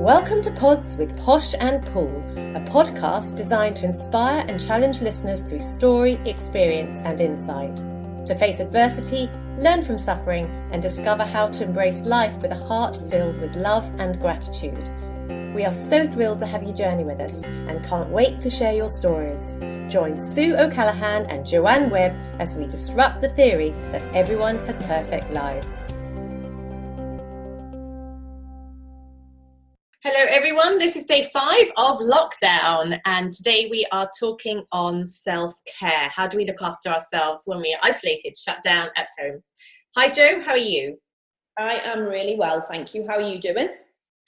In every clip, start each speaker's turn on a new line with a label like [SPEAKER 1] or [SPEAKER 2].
[SPEAKER 1] Welcome to Pods with Posh and Paul, a podcast designed to inspire and challenge listeners through story, experience and insight. To face adversity, learn from suffering and discover how to embrace life with a heart filled with love and gratitude. We are so thrilled to have you journey with us and can't wait to share your stories. Join Sue O'Callaghan and Joanne Webb as we disrupt the theory that everyone has perfect lives. Hello everyone, this is day 5 of lockdown and today we are talking on self-care. How do we look after ourselves when we are isolated, shut down at home? Hi Jo, how are you?
[SPEAKER 2] I am really well, thank you. How are you doing?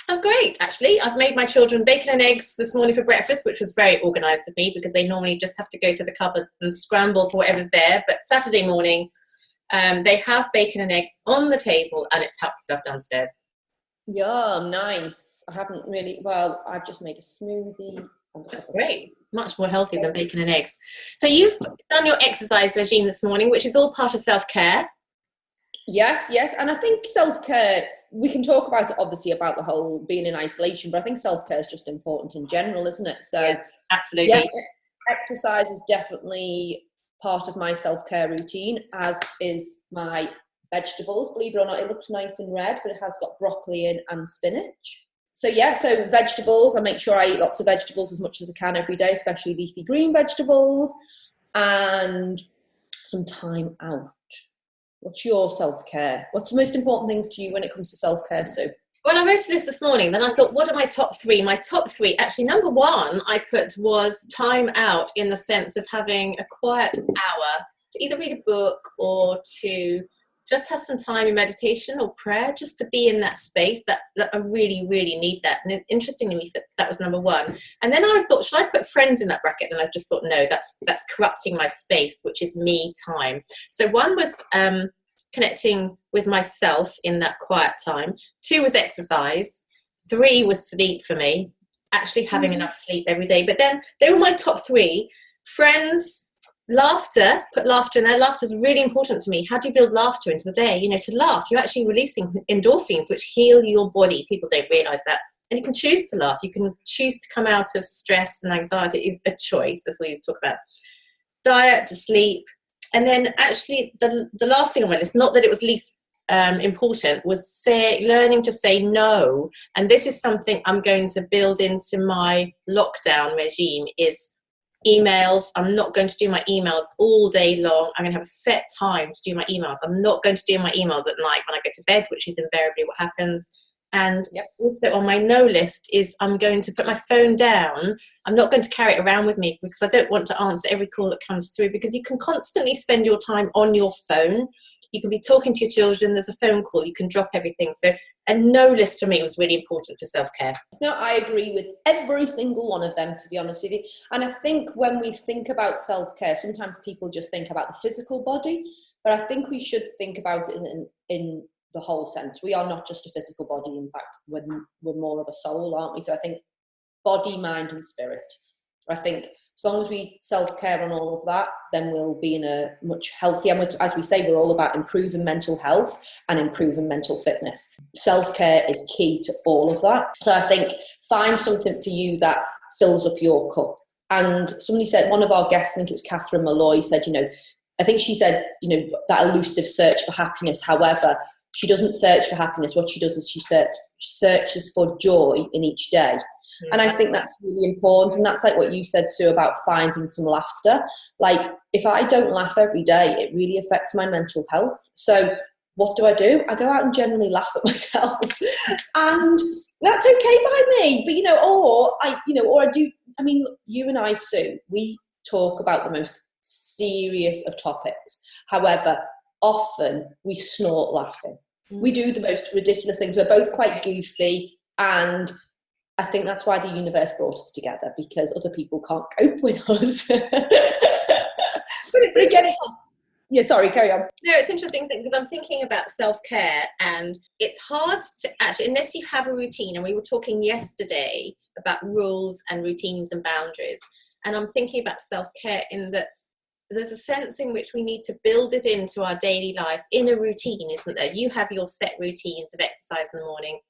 [SPEAKER 1] I'm great, actually. I've made my children bacon and eggs this morning for breakfast, which was very organised of me because they normally just have to go to the cupboard and scramble for whatever's there. But Saturday morning, they have bacon and eggs on the table and it's help yourself downstairs.
[SPEAKER 2] Yeah, nice. I've just made a smoothie.
[SPEAKER 1] That's great. Much more healthy than bacon and eggs. So you've done your exercise regime this morning, which is all part of self-care.
[SPEAKER 2] Yes. And I think self-care, we can talk about it obviously about the whole being in isolation, but I think self-care is just important in general, isn't it? So
[SPEAKER 1] yeah, absolutely.
[SPEAKER 2] Yes, exercise is definitely part of my self-care routine, as is my vegetables. Believe it or not, it looks nice and red, but it has got broccoli in and spinach. So vegetables, I make sure I eat lots of vegetables as much as I can every day, especially leafy green vegetables, and some time out. What's your self-care? What's the most important things to you when it comes to self-care, Sue?
[SPEAKER 1] Well, I wrote a list this morning, then I thought, what are my top 3? My top 3, actually, number 1 I put was time out, in the sense of having a quiet hour to either read a book or to just have some time in meditation or prayer, just to be in that space that I really, really need that. And interestingly, that was number 1. And then I thought, should I put friends in that bracket? And I just thought, no, that's corrupting my space, which is me time. So 1 was connecting with myself in that quiet time. 2 was exercise. 3 was sleep for me, actually having enough sleep every day. But then they were my top 3. Friends, laughter, put laughter in there. Laughter is really important to me. How do you build laughter into the day? You know, to laugh, you're actually releasing endorphins, which heal your body. People don't realise that. And you can choose to laugh. You can choose to come out of stress and anxiety. It's a choice, as we used to talk about. Diet, to sleep. And then actually the last thing on my list, not that it was least important, was learning to say no. And this is something I'm going to build into my lockdown regime, is emails. I'm not going to do my emails all day long. I'm going to have a set time to do my emails. I'm not going to do my emails at night when I go to bed, which is invariably what happens. And also on my no list is I'm going to put my phone down. I'm not going to carry it around with me because I don't want to answer every call that comes through, because you can constantly spend your time on your phone. You can be talking to your children. There's a phone call. You can drop everything. So a no list for me was really important for self-care.
[SPEAKER 2] No, I agree with every single one of them, to be honest with you. And I think when we think about self-care, sometimes people just think about the physical body, but I think we should think about it in the whole sense. We are not just a physical body. In fact, we're more of a soul, aren't we? So I think body, mind and spirit. I think as long as we self-care on all of that, then we'll be in a much healthier, as we say, we're all about improving mental health and improving mental fitness. Self-care is key to all of that. So I think find something for you that fills up your cup. And somebody said, one of our guests, I think it was Catherine Malloy, said, I think she said, that elusive search for happiness. However, she doesn't search for happiness. What she does is she searches for joy in each day. Yeah. And I think that's really important. And that's like what you said, Sue, about finding some laughter. Like, if I don't laugh every day, it really affects my mental health. So what do? I go out and generally laugh at myself. And that's okay by me. But, or I do. I mean, you and I, Sue, we talk about the most serious of topics. However, often we snort laughing. We do the most ridiculous things. We're both quite goofy, and I think that's why the universe brought us together, because other people can't cope with us. but again, sorry, carry on.
[SPEAKER 1] No, it's interesting because I'm thinking about self-care, and it's hard to actually, unless you have a routine, and we were talking yesterday about rules and routines and boundaries, and I'm thinking about self-care in that there's a sense in which we need to build it into our daily life in a routine, isn't there? You have your set routines of exercise in the morning.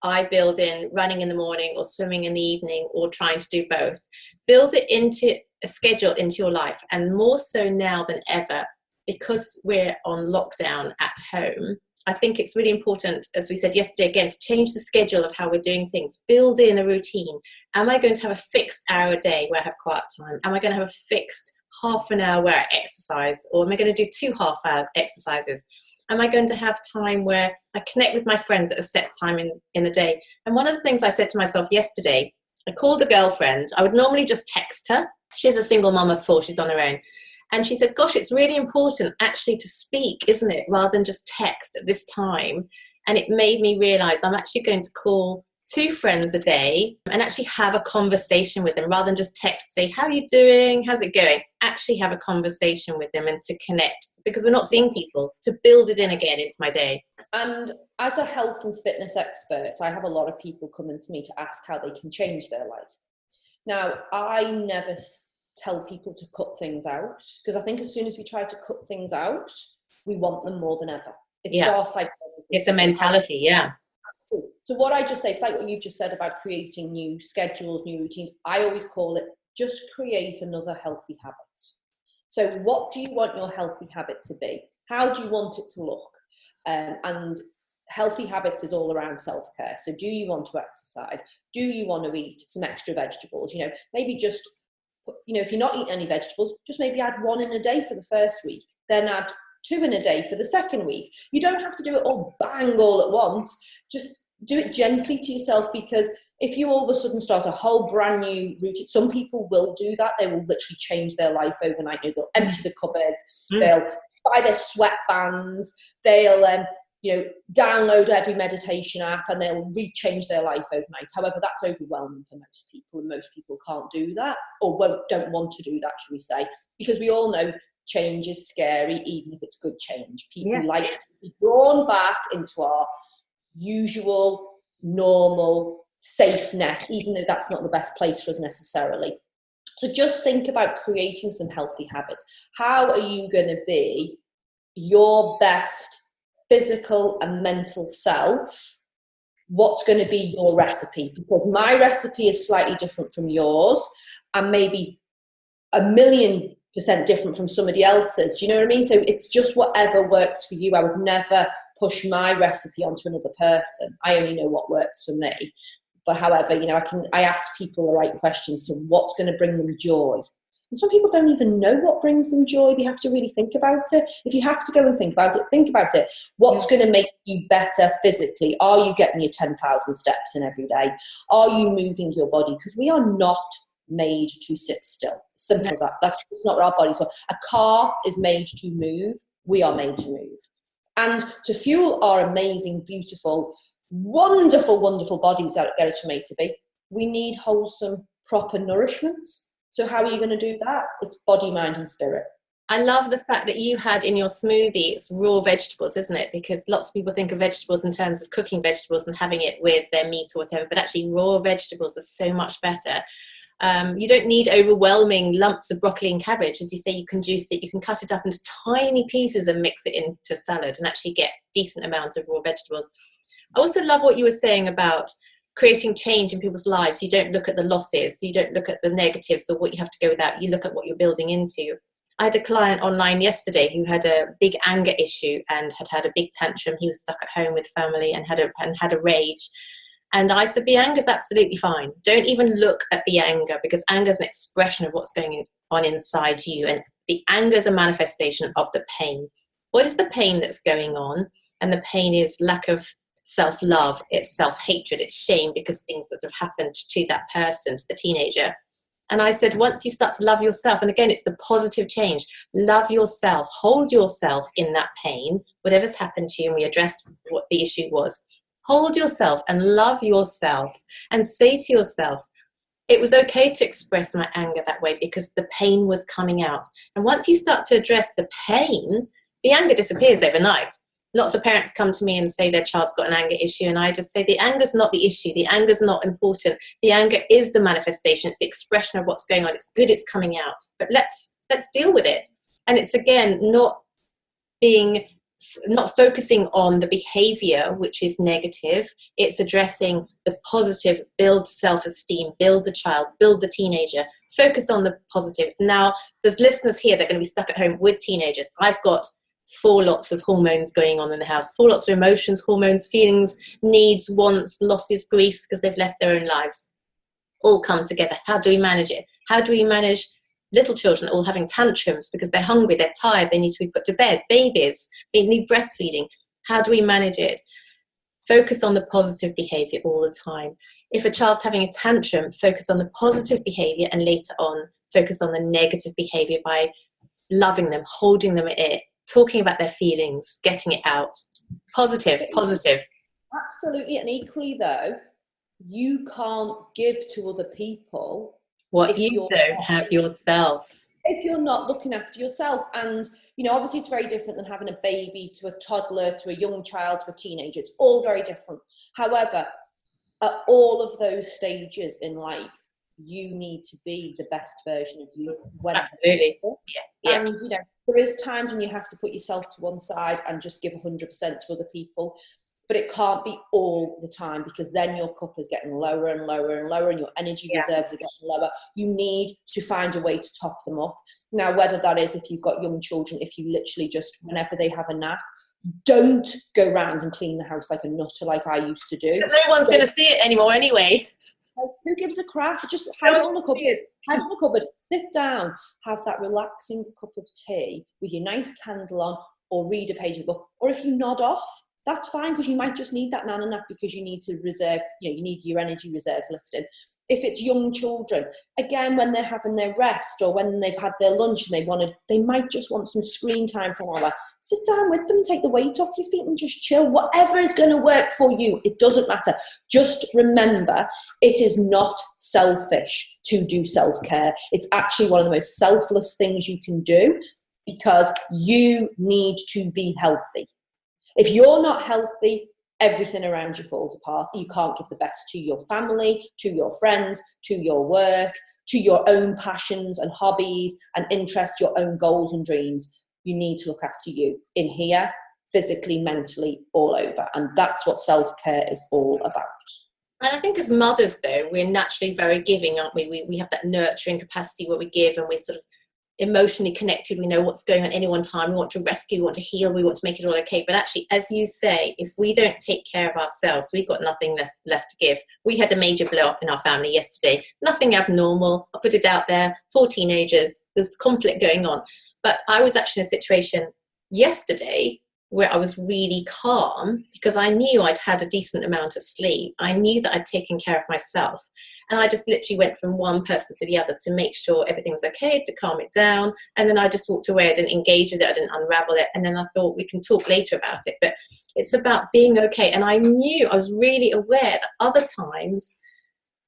[SPEAKER 1] I build in running in the morning or swimming in the evening or trying to do both. Build it into a schedule into your life, and more so now than ever, because we're on lockdown at home. I think it's really important, as we said yesterday again, to change the schedule of how we're doing things. Build in a routine. Am I going to have a fixed hour a day where I have quiet time? Am I going to have a fixed half an hour where I exercise? Or am I going to do 2 half-hour exercises? Am I going to have time where I connect with my friends at a set time in the day? And one of the things I said to myself yesterday, I called a girlfriend. I would normally just text her. She's a single mum of 4. She's on her own. And she said, gosh, it's really important actually to speak, isn't it? Rather than just text at this time. And it made me realize I'm actually going to call 2 friends a day and actually have a conversation with them rather than just text, say, how are you doing? How's it going? Actually have a conversation with them and to connect, because we're not seeing people, to build it in again into my day.
[SPEAKER 2] And as a health and fitness expert, I have a lot of people coming to me to ask how they can change their life. Now, I never tell people to cut things out, because I think as soon as we try to cut things out, we want them more than ever. It's our psychology.
[SPEAKER 1] It's a mentality, yeah.
[SPEAKER 2] So what I just say, it's like what you've just said about creating new schedules, new routines. I always call it just create another healthy habit. So what do you want your healthy habit to be? How do you want it to look? And healthy habits is all around self-care. So do you want to exercise? Do you want to eat some extra vegetables? You know, maybe just, you know, if you're not eating any vegetables, just maybe add 1 in a day for the first week, then add 2 in a day for the second week. You don't have to do it all bang all at once. Just do it gently to yourself, because if you all of a sudden start a whole brand new routine, some people will do that. They will literally change their life overnight. You know, they'll empty the cupboards, they'll buy their sweatbands, they'll download every meditation app, and they'll rechange their life overnight. However, that's overwhelming for most people, and most people can't do that, or don't want to do that, should we say, because we all know change is scary, even if it's good change. People like to be drawn back into our usual, normal, safe net, even though that's not the best place for us necessarily. So just think about creating some healthy habits. How are you going to be your best physical and mental self? What's going to be your recipe? Because my recipe is slightly different from yours, and maybe 1,000,000% different from somebody else's. Do you know what I mean? So it's just whatever works for you. I would never push my recipe onto another person. I only know what works for me. But however, you know, I ask people the right questions. So what's going to bring them joy? And some people don't even know what brings them joy. They have to really think about it. If you have to go and think about it, think about it. What's going to make you better physically? Are you getting your 10,000 steps in every day? Are you moving your body? Because we are not made to sit still. Simple as that. That's not what our bodies are. A car is made to move. We are made to move. And to fuel our amazing, beautiful, wonderful, wonderful bodies that get us from A to B, we need wholesome, proper nourishment. So how are you going to do that? It's body, mind, and spirit.
[SPEAKER 1] I love the fact that you had in your smoothie, it's raw vegetables, isn't it? Because lots of people think of vegetables in terms of cooking vegetables and having it with their meat or whatever, but actually raw vegetables are so much better. You don't need overwhelming lumps of broccoli and cabbage. As you say, you can juice it, you can cut it up into tiny pieces and mix it into salad and actually get decent amounts of raw vegetables. I also love what you were saying about creating change in people's lives. You don't look at the losses, you don't look at the negatives or what you have to go without, you look at what you're building into. I had a client online yesterday who had a big anger issue and had a big tantrum. He was stuck at home with family and had a rage. And I said, the anger is absolutely fine. Don't even look at the anger, because anger is an expression of what's going on inside you. And the anger is a manifestation of the pain. What is the pain that's going on? And the pain is lack of self-love, it's self-hatred, it's shame because things that have happened to that person, to the teenager. And I said, once you start to love yourself, and again, it's the positive change, love yourself, hold yourself in that pain, whatever's happened to you, and we addressed what the issue was. Hold yourself and love yourself and say to yourself, it was okay to express my anger that way because the pain was coming out. And once you start to address the pain, the anger disappears overnight. Lots of parents come to me and say their child's got an anger issue, and I just say the anger's not the issue. The anger's not important. The anger is the manifestation. It's the expression of what's going on. It's good, it's coming out. But let's deal with it. And it's, again, not being not focusing on the behavior, which is negative. It's addressing the positive, build self-esteem, build the child, build the teenager, focus on the positive. Now, there's listeners here that are going to be stuck at home with teenagers. I've got 4 lots of hormones going on in the house, 4 lots of emotions, hormones, feelings, needs, wants, losses, griefs, because they've left their own lives, all come together. How do we manage it? How do we manage little children all having tantrums because they're hungry, they're tired, they need to be put to bed, babies, they need breastfeeding? How do we manage it? Focus on the positive behavior all the time. If a child's having a tantrum, focus on the positive behavior, and later on focus on the negative behavior by loving them, holding them at it, talking about their feelings, getting it out. Positive.
[SPEAKER 2] Absolutely. And equally though, you can't give to other people
[SPEAKER 1] what you don't have yourself.
[SPEAKER 2] If you're not looking after yourself. And, obviously it's very different than having a baby to a toddler, to a young child, to a teenager. It's all very different. However, at all of those stages in life, you need to be the best version of you.
[SPEAKER 1] Absolutely. Yeah.
[SPEAKER 2] And, there is times when you have to put yourself to one side and just give 100% to other people. But it can't be all the time, because then your cup is getting lower and lower and lower, and your energy reserves are getting lower. You need to find a way to top them up. Now, whether that is if you've got young children, if you literally just, whenever they have a nap, don't go round and clean the house like a nutter like I used to do.
[SPEAKER 1] No one's going to see it anymore anyway.
[SPEAKER 2] Who gives a crap? Just hide it on the cupboard. Hide it on the cupboard. Sit down. Have that relaxing cup of tea with your nice candle on, or read a page of the book. Or if you nod off, that's fine, because you might just need that nana nap because you need to reserve, you need your energy reserves lifted. If it's young children, again, when they're having their rest or when they've had their lunch and they might just want some screen time for an hour, sit down with them, take the weight off your feet and just chill. Whatever is going to work for you, it doesn't matter. Just remember, it is not selfish to do self-care. It's actually one of the most selfless things you can do, because you need to be healthy. If you're not healthy, everything around you falls apart. You can't give the best to your family, to your friends, to your work, to your own passions and hobbies and interests, your own goals and dreams. You need to look after you in here, physically, mentally, all over. And that's what self-care is all about.
[SPEAKER 1] And I think as mothers, though, we're naturally very giving, aren't we? We have that nurturing capacity where we give, and we're sort of emotionally connected. We know what's going on at any one time. We want to rescue, we want to heal, we want to make it all okay. But actually, as you say, if we don't take care of ourselves, we've got nothing left to give. We had a major blow up in our family yesterday. Nothing abnormal. I'll put it out there. 4 teenagers. There's conflict going on. But I was actually in a situation yesterday where I was really calm, because I knew I'd had a decent amount of sleep. I knew that I'd taken care of myself. And I just literally went from one person to the other to make sure everything's okay, to calm it down. And then I just walked away. I didn't engage with it. I didn't unravel it. And then I thought, we can talk later about it. But it's about being okay. And I knew, I was really aware that other times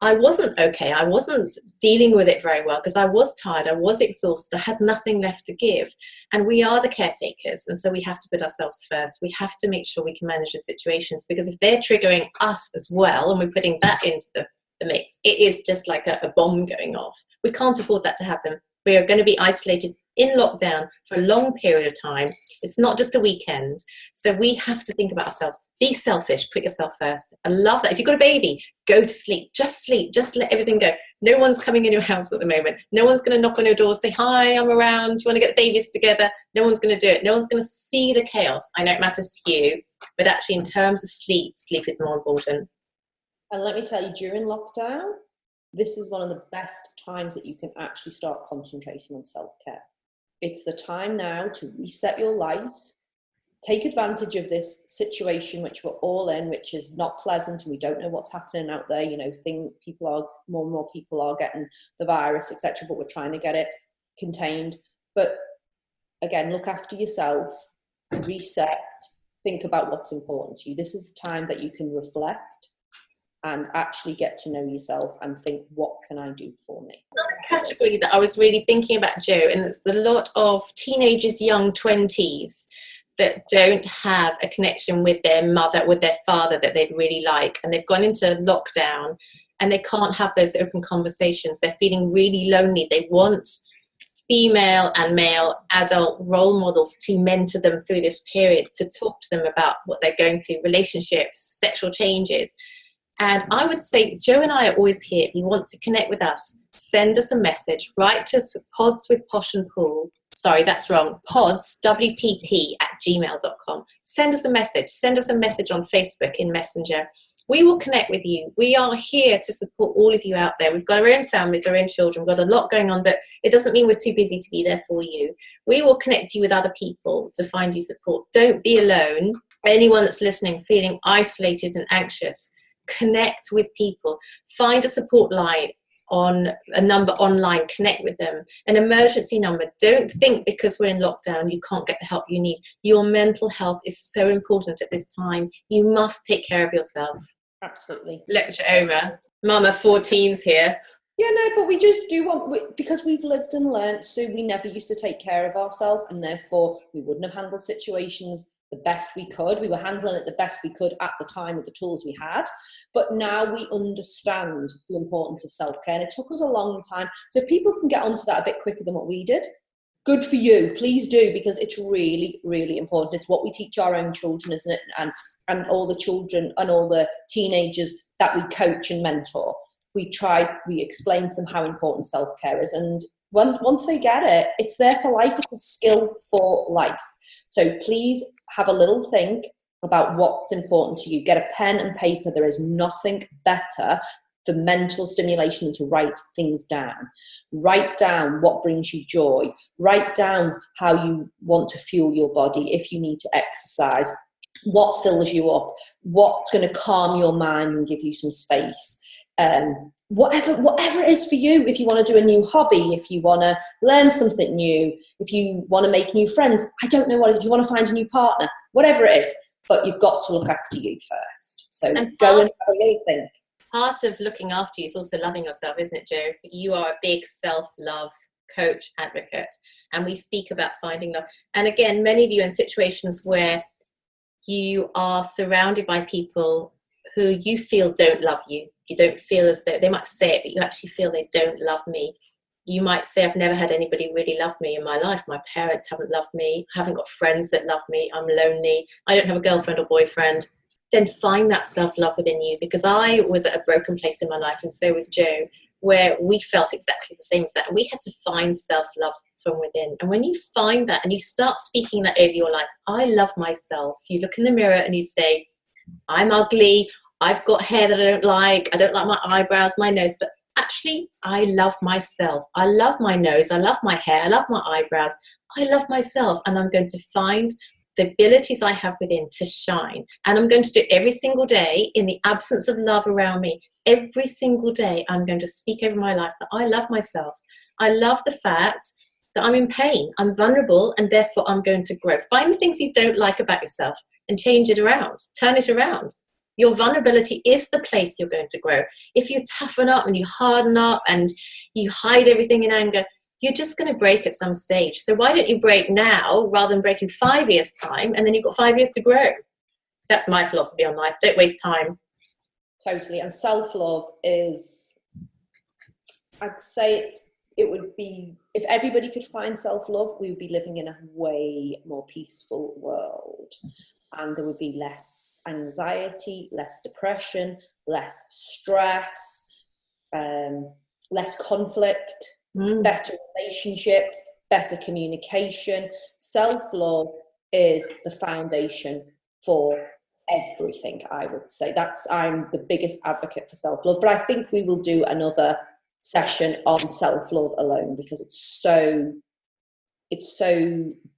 [SPEAKER 1] I wasn't okay. I wasn't dealing with it very well because I was tired. I was exhausted. I had nothing left to give. And we are the caretakers. And so we have to put ourselves first. We have to make sure we can manage the situations, because if they're triggering us as well and we're putting that into the mix, it is just like a bomb going off. We can't afford that to happen. We are going to be isolated in lockdown for a long period of time. It's not just a weekend. So we have to think about ourselves. Be selfish, put yourself first. I love that. If you've got a baby, go to sleep. Just let everything go. No one's coming in your house at the moment. No one's going to knock on your door, say, hi, I'm around. Do you want to get the babies together? No one's going to do it. No one's going to see the chaos. I know it matters to you, but actually in terms of sleep is more important.
[SPEAKER 2] And let me tell you, during lockdown, this is one of the best times that you can actually start concentrating on self-care. It's the time now to reset your life, take advantage of this situation which we're all in, which is not pleasant, and we don't know what's happening out there. More and more people are getting the virus, etc., but we're trying to get it contained. But again, look after yourself, reset, think about what's important to you. This is the time that you can reflect and actually get to know yourself and think, what can I do for me?
[SPEAKER 1] Another category that I was really thinking about, Jo, and it's a lot of teenagers, young 20s, that don't have a connection with their mother, with their father that they'd really like, and they've gone into lockdown and they can't have those open conversations. They're feeling really lonely. They want female and male adult role models to mentor them through this period, to talk to them about what they're going through, relationships, sexual changes. And I would say Joe and I are always here. If you want to connect with us, send us a message. Write to us, pods with Posh and Paul. Sorry, that's wrong. Pods, WPP @gmail.com. Send us a message. Send us a message on Facebook in Messenger. We will connect with you. We are here to support all of you out there. We've got our own families, our own children. We've got a lot going on, but it doesn't mean we're too busy to be there for you. We will connect you with other people to find you support. Don't be alone. Anyone that's listening, feeling isolated and anxious, connect with people. Find a support line on a number online, connect with them. An emergency number. Don't think because we're in lockdown you can't get the help you need. Your mental health is so important at this time. You must take care of yourself.
[SPEAKER 2] Absolutely.
[SPEAKER 1] Lecture over. Mama 14's here.
[SPEAKER 2] Yeah, no, but we just do want, because we've lived and learnt, so we never used to take care of ourselves, and therefore we wouldn't have handled situations the best we could. We were handling it the best we could at the time with the tools we had, but now we understand the importance of self-care, and it took us a long time. So if people can get onto that a bit quicker than what we did, good for you. Please do, because it's really, really important. It's what we teach our own children, isn't it? And all the children and all the teenagers that we coach and mentor. We explain to them how important self-care is. And once they get it, it's there for life. It's a skill for life. So please have a little think about what's important to you. Get a pen and paper. There is nothing better for mental stimulation than to write things down. Write down what brings you joy. Write down how you want to fuel your body, if you need to exercise, what fills you up, what's going to calm your mind and give you some space. Whatever it is for you. If you want to do a new hobby, if you want to learn something new, if you want to make new friends, I don't know what it is, if you want to find a new partner, whatever it is, but you've got to look after you first. So go and have a little think.
[SPEAKER 1] Part of looking after you is also loving yourself, isn't it, Joe? You are a big self-love coach, advocate, and we speak about finding love. And again, many of you in situations where you are surrounded by people who you feel don't love you. You don't feel as though, they might say it, but you actually feel they don't love me. You might say, I've never had anybody really love me in my life. My parents haven't loved me. I haven't got friends that love me. I'm lonely. I don't have a girlfriend or boyfriend. Then find that self-love within you, because I was at a broken place in my life, and so was Joe, where we felt exactly the same as that. And we had to find self-love from within. And when you find that and you start speaking that over your life, I love myself. You look in the mirror and you say, I'm ugly. I've got hair that I don't like my eyebrows, my nose, but actually I love myself. I love my nose, I love my hair, I love my eyebrows, I love myself, and I'm going to find the abilities I have within to shine. And I'm going to do it every single day in the absence of love around me. Every single day I'm going to speak over my life that I love myself. I love the fact that I'm in pain, I'm vulnerable, and therefore I'm going to grow. Find the things you don't like about yourself and change it around, turn it around. Your vulnerability is the place you're going to grow. If you toughen up and you harden up and you hide everything in anger, you're just going to break at some stage. So why don't you break now rather than break in 5 years' time, and then you've got 5 years to grow? That's my philosophy on life. Don't waste time.
[SPEAKER 2] Totally. And self-love is, I'd say it would be, if everybody could find self-love, we would be living in a way more peaceful world. And there would be less anxiety, less depression, less stress, less conflict, better relationships, better communication. Self-love is the foundation for everything, I would say. I'm the biggest advocate for self-love, but I think we will do another session on self-love alone, because it's so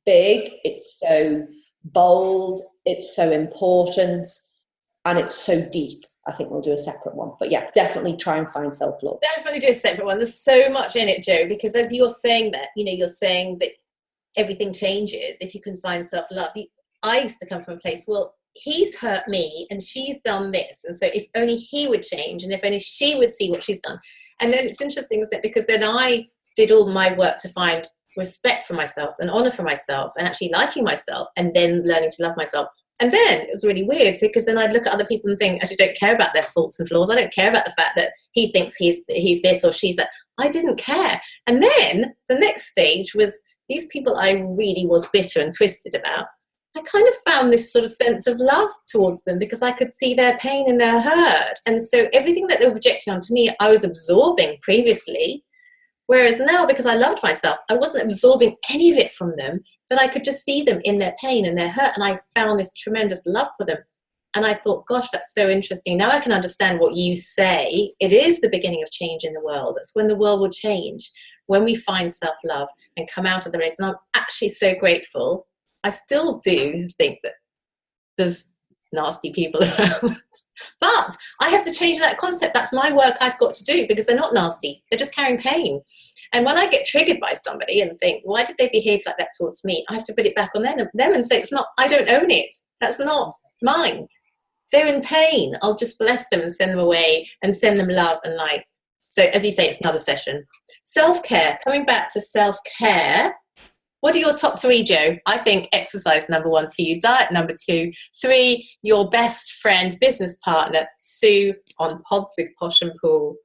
[SPEAKER 2] big, it's so bold, it's so important, and it's so deep. I think we'll do a separate one, but yeah, definitely try and find self-love.
[SPEAKER 1] Definitely do a separate one. There's so much in it, Joe, because as you're saying that, you're saying that everything changes if you can find self-love. I used to come from a place, well, he's hurt me and she's done this, and so if only he would change, and if only she would see what she's done. And then it's interesting, isn't it, because then I did all my work to find respect for myself and honor for myself and actually liking myself, and then learning to love myself. And then it was really weird, because then I'd look at other people and think, I actually don't care about their faults and flaws. I don't care about the fact that he thinks he's this or she's that. I didn't care. And then the next stage was these people I really was bitter and twisted about. I kind of found this sort of sense of love towards them because I could see their pain and their hurt. And so everything that they were projecting onto me, I was absorbing previously. Whereas now, because I loved myself, I wasn't absorbing any of it from them, but I could just see them in their pain and their hurt. And I found this tremendous love for them. And I thought, gosh, that's so interesting. Now I can understand what you say. It is the beginning of change in the world. That's when the world will change, when we find self-love and come out of the race. And I'm actually so grateful. I still do think that there's nasty people around. But I have to change that concept. That's my work I've got to do, because they're not nasty. They're just carrying pain. And when I get triggered by somebody and think, why did they behave like that towards me? I have to put it back on them and say, it's not, I don't own it. That's not mine. They're in pain. I'll just bless them and send them away and send them love and light. So as you say, it's another session. Self-care, coming back to self-care. What are your top 3, Jo? I think exercise, number 1 for you, diet, number 2, 3, your best friend, business partner, Sue, on Pods with Posh and Pool.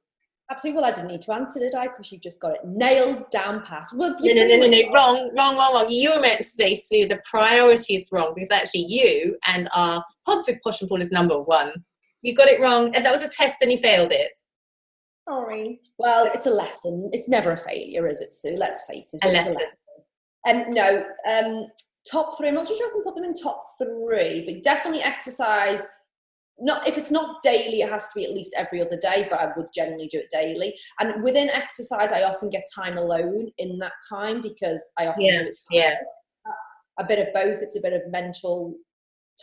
[SPEAKER 2] Absolutely. Well, I didn't need to answer, did I? Because you just got it nailed down past. Well,
[SPEAKER 1] No. Wrong. You were meant to say, Sue, the priority is wrong, because actually you and our Pods with Posh and Pool is number 1. You got it wrong, and that was a test and you failed it.
[SPEAKER 2] Sorry. Well, it's a lesson. It's never a failure, is it, Sue? Let's face it.
[SPEAKER 1] A lesson.
[SPEAKER 2] No, top 3, I'm not too sure I can put them in top 3, but definitely exercise. Not if it's not daily, it has to be at least every other day, but I would generally do it daily. And within exercise, I often get time alone in that time, because I often do it a bit of both. It's a bit of mental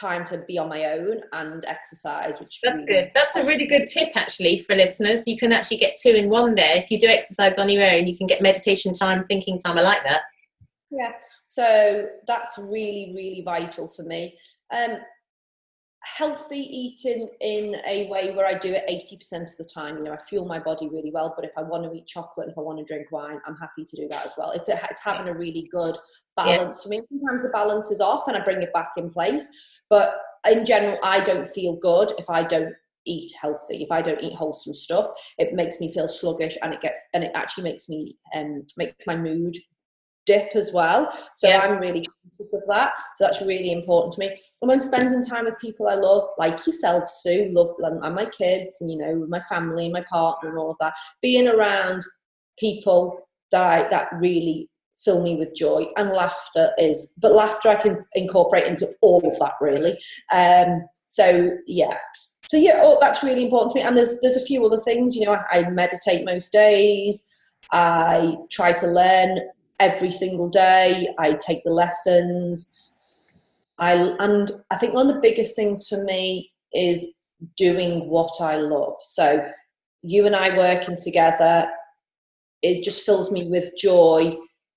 [SPEAKER 2] time to be on my own and exercise, which
[SPEAKER 1] that's really good. That's a really good tip actually for listeners. You can actually get 2 in 1 there. If you do exercise on your own, you can get meditation time, thinking time. I like that.
[SPEAKER 2] Yeah, so that's really, really vital for me. Healthy eating in a way where I do it 80% of the time. You know, I fuel my body really well, but if I want to eat chocolate and if I want to drink wine, I'm happy to do that as well. It's having a really good balance for me. Sometimes the balance is off and I bring it back in place, but in general, I don't feel good if I don't eat healthy. If I don't eat wholesome stuff, it makes me feel sluggish, and it actually makes me makes my mood dip as well. So I'm really conscious of that. So that's really important to me. And when spending time with people I love, like yourself, Sue, and my kids, and, you know, my family, my partner, and all of that, being around people that really fill me with joy, and laughter I can incorporate into all of that, really. So that's really important to me. And there's a few other things. You know, I meditate most days. I try to learn every single day. I take the lessons. And I think one of the biggest things for me is doing what I love. So you and I working together, it just fills me with joy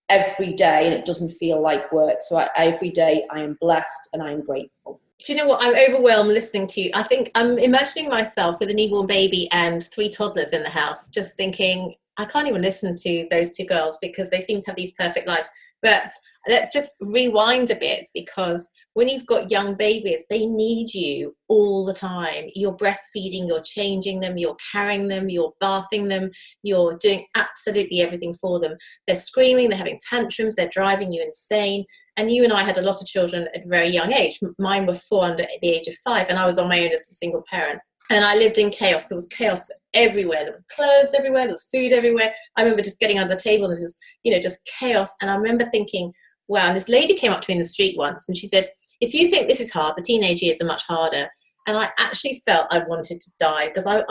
[SPEAKER 2] every day, and it doesn't feel like work. So every day I am blessed and I am grateful.
[SPEAKER 1] Do you know what? I'm overwhelmed listening to you. I think I'm imagining myself with a newborn baby and 3 toddlers in the house, just thinking, I can't even listen to those 2 girls because they seem to have these perfect lives. But let's just rewind a bit, because when you've got young babies, they need you all the time. You're breastfeeding, you're changing them, you're carrying them, you're bathing them, you're doing absolutely everything for them. They're screaming, they're having tantrums, they're driving you insane. And you and I had a lot of children at a very young age. Mine were 4 under the age of 5, and I was on my own as a single parent. And I lived in chaos. There was chaos everywhere. There were clothes everywhere. There was food everywhere. I remember just getting under the table and it was just chaos. And I remember thinking, wow. And this lady came up to me in the street once and she said, if you think this is hard, the teenage years are much harder. And I actually felt I wanted to die, because I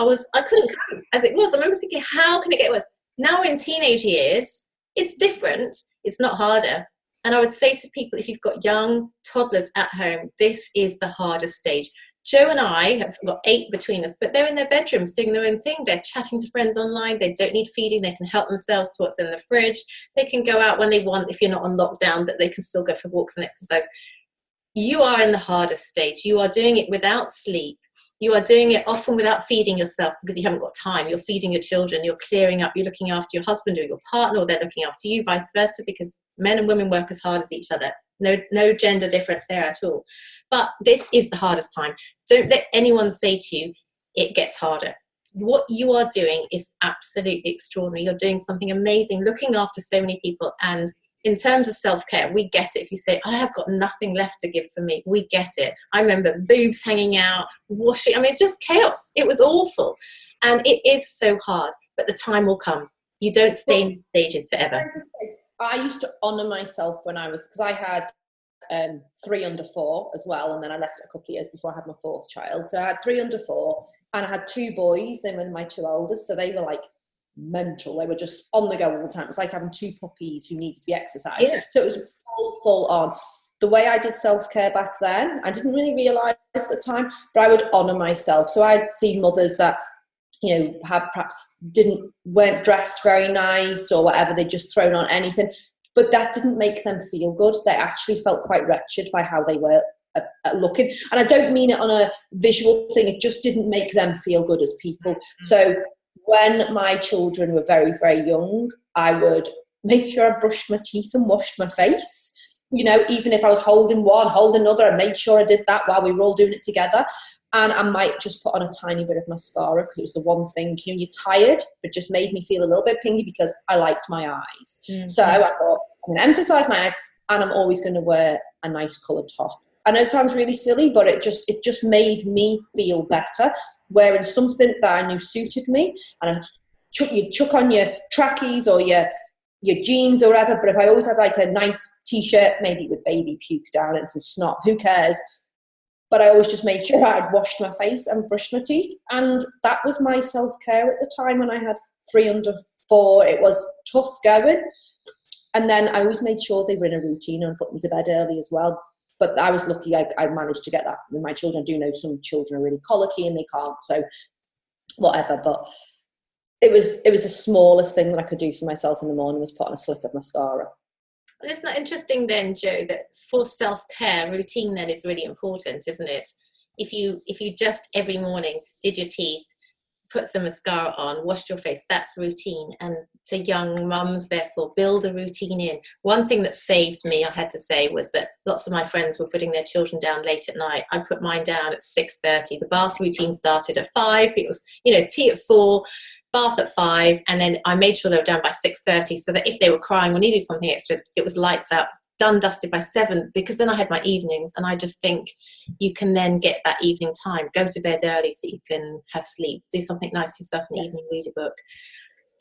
[SPEAKER 1] couldn't cope as it was. I remember thinking, how can it get worse? Now in teenage years, it's different. It's not harder. And I would say to people, if you've got young toddlers at home, this is the hardest stage. Jo and I have got 8 between us, but they're in their bedrooms doing their own thing. They're chatting to friends online. They don't need feeding. They can help themselves to what's in the fridge. They can go out when they want if you're not on lockdown, but they can still go for walks and exercise. You are in the hardest stage. You are doing it without sleep. You are doing it often without feeding yourself because you haven't got time. You're feeding your children. You're clearing up. You're looking after your husband or your partner, or they're looking after you, vice versa, because men and women work as hard as each other. No gender difference there at all. But this is the hardest time. Don't let anyone say to you, it gets harder. what you are doing is absolutely extraordinary. You're doing something amazing, looking after so many people. And in terms of self-care, we get it. If you say, I have got nothing left to give for me, we get it. I remember boobs hanging out, washing. I mean, just chaos. It was awful. And it is so hard, but the time will come. You don't stay in stages forever.
[SPEAKER 2] I used to honour myself when I was, because I had 3 under 4 as well, and then I left a couple of years before I had my 4th child. So I had 3 under 4, and I had 2 boys. They were my 2 oldest, so they were like mental. They were just on the go all the time. It's like having 2 puppies who needed to be exercised. Yeah. So it was full on. The way I did self-care back then, I didn't really realise at the time, but I would honour myself. So I'd see mothers that, you know, had perhaps weren't dressed very nice or whatever, they'd just thrown on anything. But that didn't make them feel good. They actually felt quite wretched by how they were looking. And I don't mean it on a visual thing. It just didn't make them feel good as people. So when my children were very, very young, I would make sure I brushed my teeth and washed my face. You know, even if I was holding one, holding another, I made sure I did that while we were all doing it together. And I might just put on a tiny bit of mascara because it was the one thing, you know, you're tired, but just made me feel a little bit pinky because I liked my eyes. Mm-hmm. So I thought, I'm going to emphasize my eyes, and I'm always going to wear a nice coloured top. I know it sounds really silly, but it just made me feel better wearing something that I knew suited me. And you'd chuck on your trackies or your jeans or whatever, but if I always had like a nice t-shirt, maybe with baby puke down and some snot, who cares? But I always just made sure I'd washed my face and brushed my teeth. And that was my self-care at the time when I had 3 under 4. It was tough going. And then I always made sure they were in a routine and put them to bed early as well. But I was lucky I managed to get that with my children. I do know some children are really colicky and they can't, so whatever. But it was the smallest thing that I could do for myself in the morning was put on a slick of mascara.
[SPEAKER 1] And isn't that interesting then, Jo, that for self-care, routine then is really important, isn't it? If you just every morning did your teeth, put some mascara on, washed your face, that's routine. And to young mums, therefore, build a routine in. One thing that saved me, I had to say, was that lots of my friends were putting their children down late at night. I put mine down at 6:30. The bath routine started at 5. It was, you know, tea at 4, bath at 5, and then I made sure they were done by 6:30 so that if they were crying or needed something extra, it was lights out, done, dusted by 7, because then I had my evenings. And I just think you can then get that evening time, go to bed early so you can have sleep, do something nice for yourself in the evening, read a book.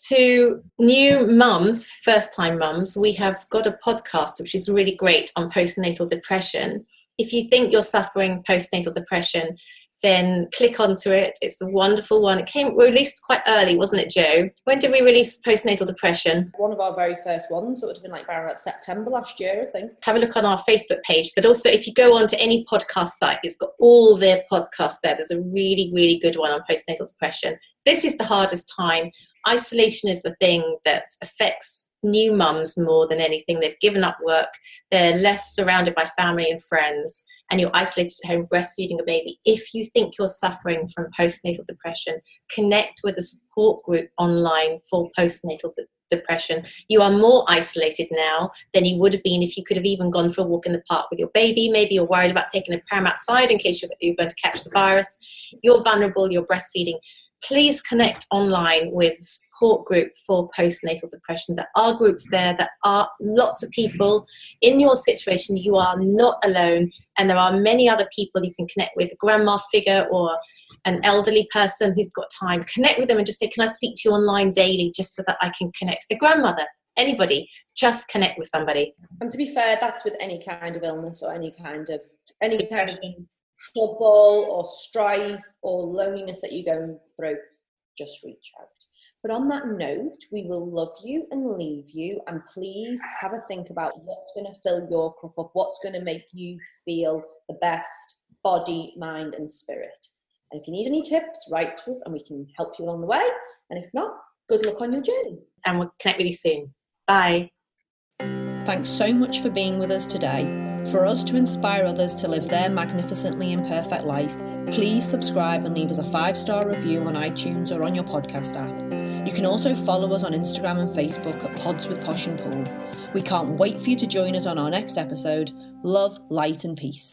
[SPEAKER 1] To new mums, first-time mums, we have got a podcast which is really great on postnatal depression. If you think you're suffering postnatal depression, then click onto it. It's a wonderful one. It came released quite early, wasn't it, Jo? When did we release postnatal depression?
[SPEAKER 2] One of our very first ones. So it would have been like around September last year, I think.
[SPEAKER 1] Have a look on our Facebook page. But also, if you go on to any podcast site, it's got all their podcasts there. There's a really, really good one on postnatal depression. This is the hardest time. Isolation is the thing that affects new mums more than anything. They've given up work. They're less surrounded by family and friends, and you're isolated at home breastfeeding a baby. If you think you're suffering from postnatal depression, connect with a support group online for postnatal depression. You are more isolated now than you would have been if you could have even gone for a walk in the park with your baby. Maybe you're worried about taking the pram outside in case you're going to catch the virus. You're vulnerable, you're breastfeeding. Please connect online with a support group for postnatal depression. There are groups there. There are lots of people in your situation. You are not alone. And there are many other people you can connect with, a grandma figure or an elderly person who's got time. Connect with them and just say, can I speak to you online daily just so that I can connect? A grandmother, anybody, just connect with somebody.
[SPEAKER 2] And to be fair, that's with any kind of illness or any kind of trouble or strife or loneliness that you're going through, just reach out. But on that note, we will love you and leave you, and please have a think about what's going to fill your cup up, what's going to make you feel the best, body, mind and spirit. And if you need any tips, write to us and we can help you along the way. And if not, good luck on your journey.
[SPEAKER 1] And we'll connect with you soon. Bye.
[SPEAKER 3] Thanks so much for being with us today. For us to inspire others to live their magnificently imperfect life, please subscribe and leave us a 5-star review on iTunes or on your podcast app. You can also follow us on Instagram and Facebook at Pods with Posh and Paul. We can't wait for you to join us on our next episode. Love, light and peace.